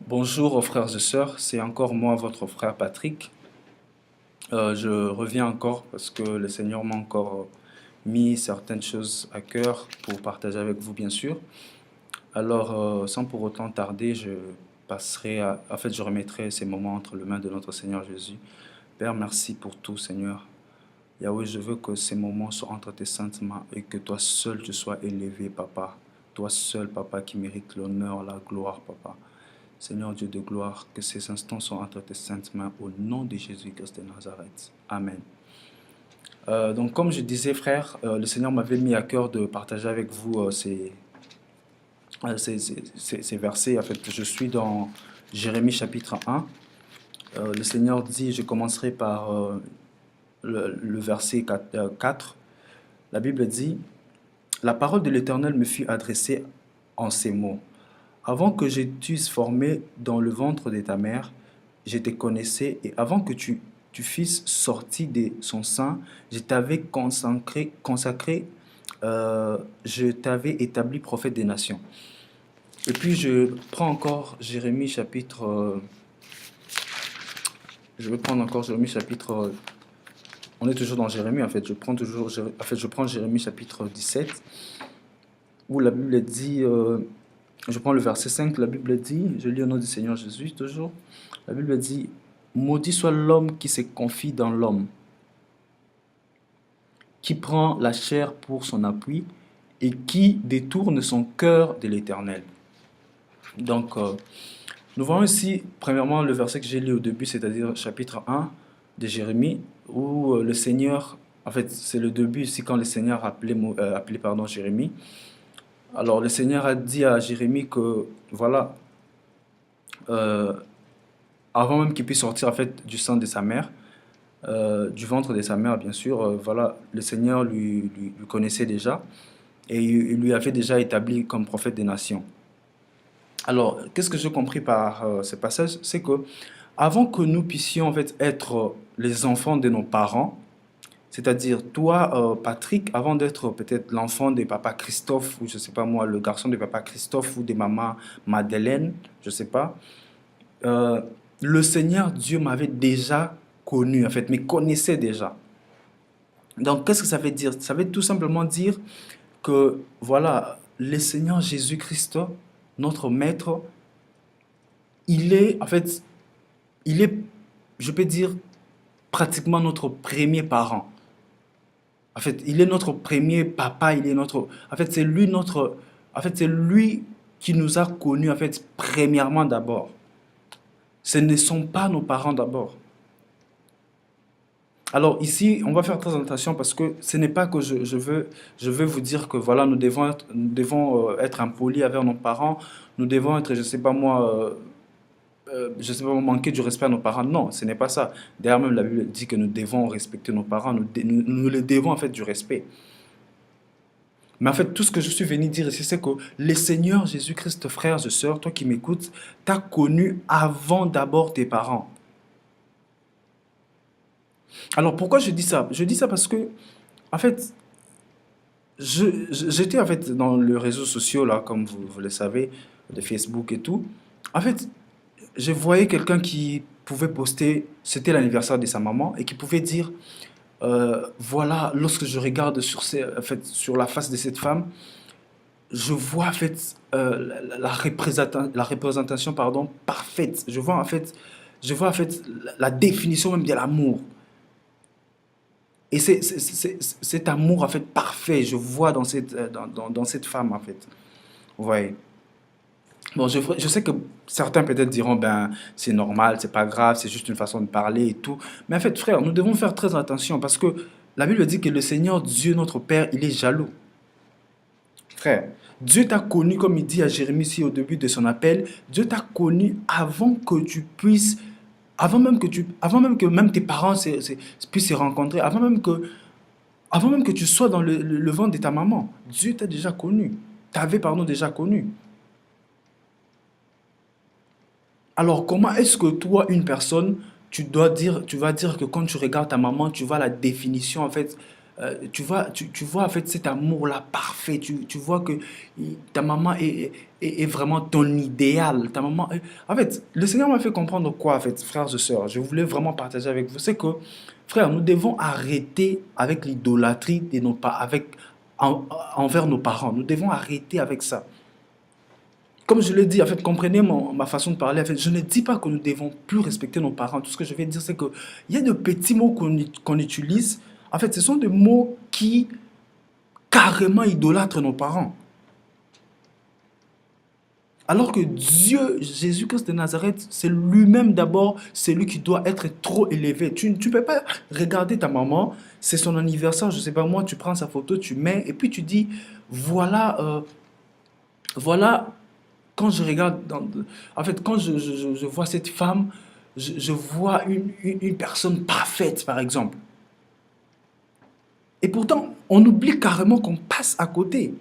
Bonjour frères et sœurs, c'est encore moi, votre frère Patrick. Je reviens encore parce que le Seigneur m'a encore mis certaines choses à cœur pour partager avec vous, bien sûr. Alors, sans pour autant tarder, je remettrai ces moments entre les mains de notre Seigneur Jésus. Père, merci pour tout, Seigneur. Yahweh, je veux que ces moments soient entre tes saintes mains et que toi seul tu sois élevé, Papa. Toi seul, Papa, qui mérite l'honneur, la gloire, Papa. Seigneur Dieu de gloire, que ces instants soient entre tes saintes mains au nom de Jésus-Christ de Nazareth. Amen. Donc comme je disais frère, le Seigneur m'avait mis à cœur de partager avec vous ces versets. En fait, je suis dans Jérémie chapitre 1. Le Seigneur dit, je commencerai par le verset 4. La Bible dit, la parole de l'Éternel me fut adressée en ces mots. Avant que je t'eusse formé dans le ventre de ta mère, je te connaissais, et avant que tu fusses sorti de son sein, je t'avais consacré, je t'avais établi prophète des nations. Et puis je prends encore Jérémie chapitre, je vais prendre encore Jérémie chapitre, on est toujours dans Jérémie en fait, je prends Jérémie chapitre 17, où la Bible dit, je prends le verset 5, la Bible dit, je lis au nom du Seigneur Jésus toujours, la Bible dit, maudit soit l'homme qui se confie dans l'homme, qui prend la chair pour son appui et qui détourne son cœur de l'Éternel. Donc, nous voyons ici, premièrement, le verset que j'ai lu au début, c'est-à-dire chapitre 1 de Jérémie, où le Seigneur, en fait, c'est le début ici quand le Seigneur appelait Jérémie. Alors, le Seigneur a dit à Jérémie que, voilà, euh, avant même qu'il puisse sortir en fait du sein de sa mère, du ventre de sa mère, bien sûr, voilà, le Seigneur lui connaissait déjà et il lui avait déjà établi comme prophète des nations. Alors, qu'est-ce que j'ai compris par ce passage? C'est que avant que nous puissions en fait être les enfants de nos parents, c'est-à-dire toi, Patrick, avant d'être peut-être l'enfant de papa Christophe, ou je sais pas moi, le garçon de papa Christophe ou de maman Madeleine, je sais pas, euh, le Seigneur Dieu m'avait déjà connu, en fait, me connaissait déjà. Donc, qu'est-ce que ça veut dire? Ça veut tout simplement dire que, voilà, le Seigneur Jésus-Christ, notre Maître, il est, en fait, il est, je peux dire, pratiquement notre premier parent. En fait, il est notre premier papa, il est notre, en fait, c'est lui notre, en fait, c'est lui qui nous a connus, en fait, premièrement d'abord. Ce ne sont pas nos parents d'abord. Alors ici, on va faire très attention parce que ce n'est pas que je veux vous dire que voilà, nous devons être impolis avec nos parents, nous devons être, je sais pas moi, je sais pas, manquer du respect à nos parents. Non, ce n'est pas ça. D'ailleurs, même la Bible dit que nous devons respecter nos parents, nous les devons en fait du respect. Mais en fait, tout ce que je suis venu dire ici, c'est que le Seigneur Jésus-Christ, frères et sœurs, toi qui m'écoutes, t'as connu avant d'abord tes parents. Alors pourquoi je dis ça? Je dis ça parce que, en fait, j'étais en fait dans les réseaux sociaux, là, comme vous le savez, de Facebook et tout. En fait, je voyais quelqu'un qui pouvait poster, c'était l'anniversaire de sa maman, et qui pouvait dire, voilà, lorsque je regarde en fait, sur la face de cette femme, je vois en fait la représentation pardon, parfaite. Je vois en fait la définition même de l'amour. Et cet amour en fait parfait, je vois dans dans cette femme en fait. Vous voyez. Bon, je sais que certains peut-être diront, ben, c'est normal, c'est pas grave, c'est juste une façon de parler et tout. Mais en fait, frère, nous devons faire très attention parce que la Bible dit que le Seigneur Dieu, notre Père, il est jaloux. Frère, Dieu t'a connu, comme il dit à Jérémie ici au début de son appel, Dieu t'a connu avant que tu puisses, avant même que même tes parents puissent se rencontrer, avant même que tu sois dans le ventre de ta maman. Dieu t'a déjà connu. T'avais, pardon, déjà connu. Alors, comment est-ce que toi, une personne, tu vas dire que quand tu regardes ta maman, tu vois la définition, en fait, tu vois en fait cet amour-là parfait. Tu vois que ta maman est vraiment ton idéal. Ta maman En fait, le Seigneur m'a fait comprendre quoi, en fait, frères et sœurs. Je voulais vraiment partager avec vous. C'est que, frère, nous devons arrêter avec l'idolâtrie de nos pas, envers nos parents. Nous devons arrêter avec ça. Comme je l'ai dit, en fait, comprenez ma façon de parler. En fait, je ne dis pas que nous devons plus respecter nos parents. Tout ce que je vais dire, c'est que il y a de petits mots qu'on utilise. En fait, ce sont des mots qui carrément idolâtrent nos parents. Alors que Dieu, Jésus-Christ de Nazareth, c'est lui-même d'abord celui qui doit être trop élevé. Tu ne peux pas regarder ta maman, c'est son anniversaire, je ne sais pas moi, tu prends sa photo, tu mets, et puis tu dis, voilà, voilà, quand je regarde, en fait, quand je vois cette femme, je vois une personne parfaite, par exemple. Et pourtant, on oublie carrément qu'on passe à côté.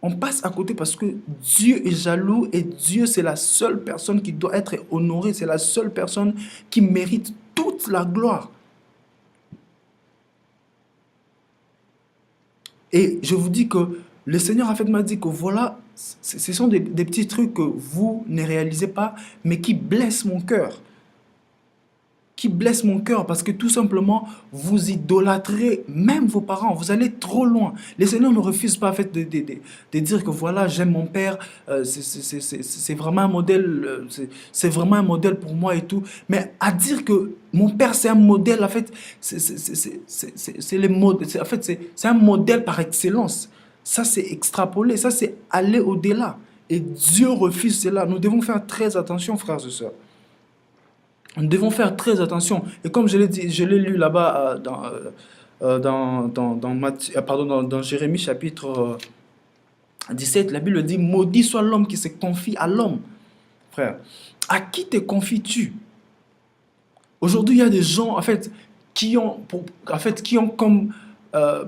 On passe à côté parce que Dieu est jaloux et Dieu, c'est la seule personne qui doit être honorée. C'est la seule personne qui mérite toute la gloire. Et je vous dis que le Seigneur en fait m'a dit que voilà, ce sont des petits trucs que vous ne réalisez pas, mais qui blessent mon cœur. Qui blesse mon cœur parce que tout simplement, vous idolâtrez même vos parents. Vous allez trop loin. Le Seigneur ne refuse pas en fait, de dire que voilà, j'aime mon père, c'est vraiment un modèle, c'est vraiment un modèle pour moi et tout. Mais à dire que mon père c'est un modèle, en fait, c'est les modes, en fait, c'est un modèle par excellence. Ça, c'est extrapoler, ça, c'est aller au-delà. Et Dieu refuse cela. Nous devons faire très attention, frères et sœurs. Nous devons faire très attention. Et comme je l'ai dit, je l'ai lu là-bas dans Jérémie chapitre 17, la Bible dit, maudit soit l'homme qui se confie à l'homme. Frère, à qui te confies-tu? Aujourd'hui, il y a des gens, en fait, qui ont comme, euh,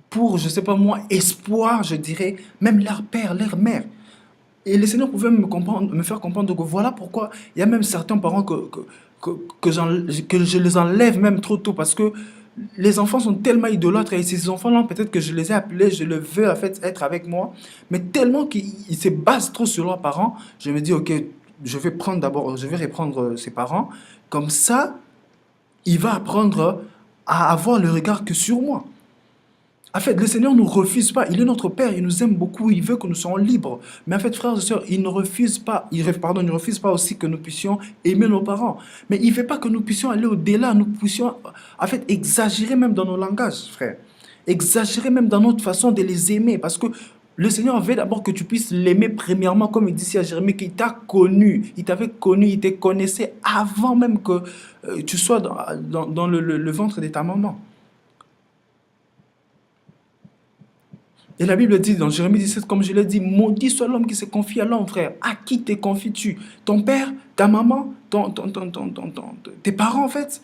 pour, je sais pas moi, espoir, je dirais, même leur père, leur mère. Et le Seigneur pouvait me faire comprendre que voilà pourquoi il y a même certains parents que, que je les enlève même trop tôt parce que les enfants sont tellement idolâtres et ces enfants-là, peut-être que je les ai appelés, je le veux en fait être avec moi, mais tellement qu'ils se basent trop sur leurs parents, je me dis, ok, je vais reprendre ses parents, comme ça, il va apprendre à avoir le regard que sur moi. En fait, le Seigneur ne nous refuse pas. Il est notre Père, il nous aime beaucoup, il veut que nous soyons libres. Mais en fait, frères et sœurs, il ne refuse pas, il ne refuse pas aussi que nous puissions aimer nos parents. Mais il ne veut pas que nous puissions aller au-delà, nous puissions, en fait, exagérer même dans nos langages, frère. Exagérer même dans notre façon de les aimer. Parce que le Seigneur veut d'abord que tu puisses l'aimer premièrement, comme il dit ici à Jérémie, qu'il t'a connu, il t'avait connu, il te connaissait avant même que tu sois dans le ventre de ta maman. Et la Bible dit dans Jérémie 17, comme je l'ai dit, maudit soit l'homme qui se confie à l'homme, frère. À qui te confies-tu? Ton père, ta maman, tes parents, en fait?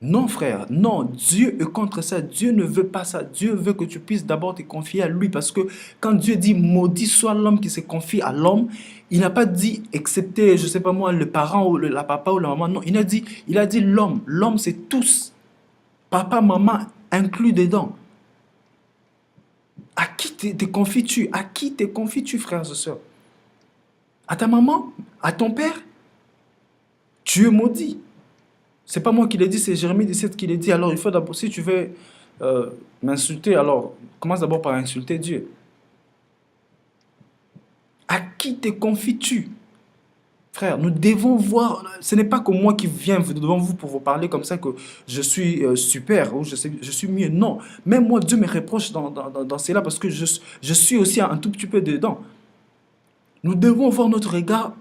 Non, frère, non, Dieu est contre ça. Dieu ne veut pas ça. Dieu veut que tu puisses d'abord te confier à lui. Parce que quand Dieu dit maudit soit l'homme qui se confie à l'homme, il n'a pas dit, excepté, je ne sais pas moi, le parent ou la papa ou la maman. Non, il a dit l'homme. L'homme, c'est tous. Papa, maman, inclus dedans. À qui te confies-tu? À qui te confies-tu, frères et sœurs? À ta maman? À ton père? Tu es maudit. C'est pas moi qui l'ai dit, c'est Jérémie 17 qui l'a dit. Alors il faut d'abord, si tu veux m'insulter, alors commence d'abord par insulter Dieu. À qui te confies-tu? Frère, nous devons voir, ce n'est pas que moi qui viens devant vous pour vous parler comme ça que je suis super ou je suis mieux. Non, même moi, Dieu me reproche dans cela parce que je suis aussi un tout petit peu dedans. Nous devons voir notre regard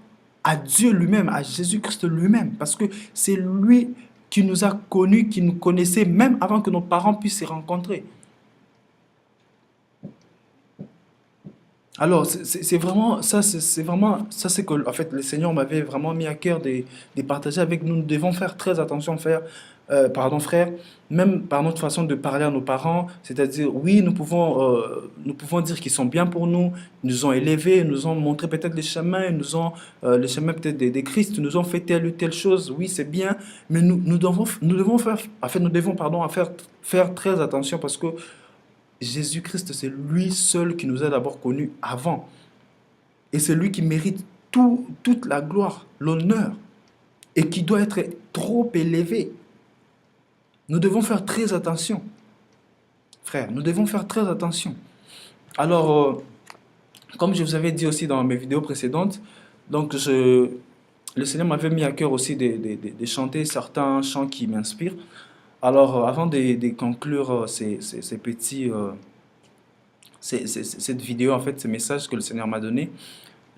à Dieu lui-même, à Jésus-Christ lui-même, parce que c'est lui qui nous a connus, qui nous connaissait même avant que nos parents puissent se rencontrer. Alors, c'est vraiment, ça, c'est vraiment, ça, c'est que, en fait, le Seigneur m'avait vraiment mis à cœur de partager avec nous. Nous devons faire très attention, pardon, frère, même par notre façon de parler à nos parents. C'est-à-dire, oui, nous pouvons dire qu'ils sont bien pour nous, ils nous ont élevés, ils nous ont montré peut-être les chemins, les chemins peut-être des Christ, ils nous ont fait telle ou telle chose. Oui, c'est bien, mais nous devons faire, en fait, nous devons, pardon, faire très attention parce que Jésus-Christ, c'est lui seul qui nous a d'abord connus avant. Et c'est lui qui mérite toute la gloire, l'honneur, et qui doit être trop élevé. Nous devons faire très attention, frère, nous devons faire très attention. Alors, comme je vous avais dit aussi dans mes vidéos précédentes, donc le Seigneur m'avait mis à cœur aussi de chanter certains chants qui m'inspirent. Alors, avant de conclure cette vidéo, en fait, ces messages que le Seigneur m'a donnés,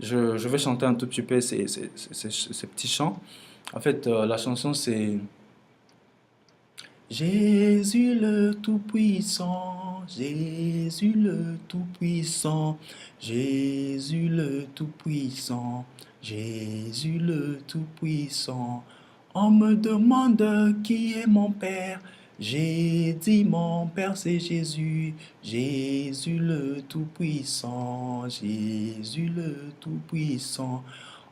je vais chanter un tout petit peu ces petits chants. En fait, la chanson c'est Jésus le Tout-Puissant, Jésus le Tout-Puissant, Jésus le Tout-Puissant, Jésus le Tout-Puissant. On me demande qui est mon Père. J'ai dit mon Père c'est Jésus, Jésus le Tout-Puissant, Jésus le Tout-Puissant.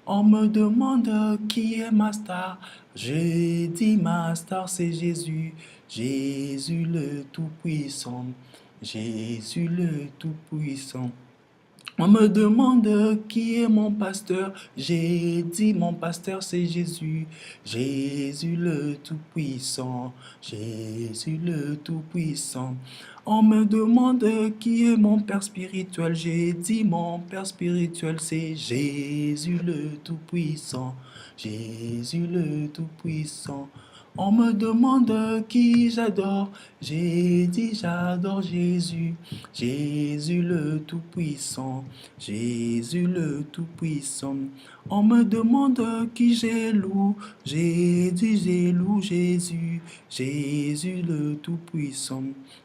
On me demande qui est ma star. J'ai dit ma star c'est Jésus, Jésus le Tout-Puissant, Jésus le Tout-Puissant. On me demande qui est mon pasteur. J'ai dit mon pasteur c'est Jésus, Jésus le Tout-Puissant, Jésus le Tout-Puissant. On me demande qui est mon père spirituel. J'ai dit mon père spirituel c'est Jésus le Tout-Puissant, Jésus le Tout-Puissant. On me demande qui j'adore. J'ai dit j'adore Jésus, Jésus le Tout-Puissant, Jésus le Tout-Puissant. On me demande qui j'ai loué. J'ai dit j'ai loué Jésus, Jésus le Tout-Puissant,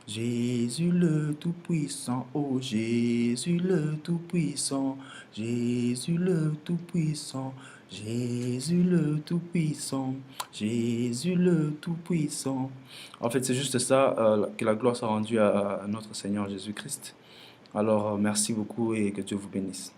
Jésus le Tout-Puissant. Oh Jésus le Tout-Puissant, Jésus le Tout-Puissant, Jésus le Tout-Puissant, Jésus le Tout-Puissant. En fait, c'est juste ça, que la gloire soit rendue à notre Seigneur Jésus-Christ. Alors, merci beaucoup et que Dieu vous bénisse.